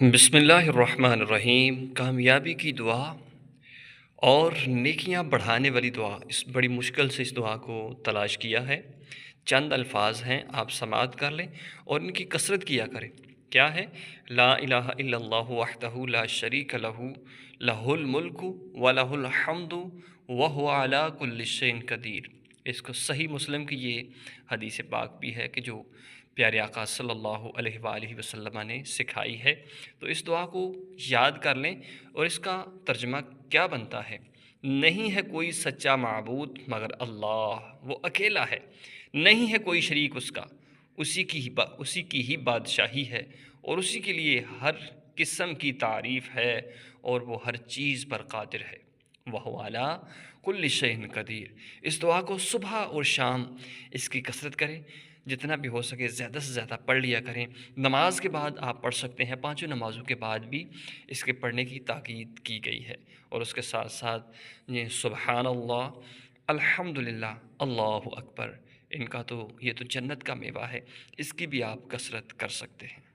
بسم اللہ الرحمن الرحیم۔ کامیابی کی دعا اور نیکیاں بڑھانے والی دعا، اس بڑی مشکل سے اس دعا کو تلاش کیا ہے۔ چند الفاظ ہیں، آپ سماعت کر لیں اور ان کی کثرت کیا کریں۔ کیا ہے؟ لا الہ الا اللہ وحدہ لا شریک لہ، لہ الملک ولہ الحمد وہو علی کل شیء قدیر۔ اس کو صحیح مسلم کی یہ حدیث پاک بھی ہے کہ جو پیارے آقا صلی اللہ علیہ وآلہ وسلم نے سکھائی ہے۔ تو اس دعا کو یاد کر لیں اور اس کا ترجمہ کیا بنتا ہے؟ نہیں ہے کوئی سچا معبود مگر اللہ، وہ اکیلا ہے، نہیں ہے کوئی شریک اس کا، اسی کی ہی بادشاہی ہے اور اسی کے لیے ہر قسم کی تعریف ہے اور وہ ہر چیز پر قادر ہے۔ وَهُوَ عَلَىٰ كُلِّ شَيْءٍ قَدِيرٌ۔ اس دعا کو صبح اور شام اس کی کثرت کریں، جتنا بھی ہو سکے زیادہ سے زیادہ پڑھ لیا کریں۔ نماز کے بعد آپ پڑھ سکتے ہیں، پانچوں نمازوں کے بعد بھی اس کے پڑھنے کی تاکید کی گئی ہے، اور اس کے ساتھ ساتھ یہ سبحان اللہ، الحمدللہ، اللہ اکبر، ان کا تو یہ تو جنت کا میوہ ہے، اس کی بھی آپ کثرت کر سکتے ہیں۔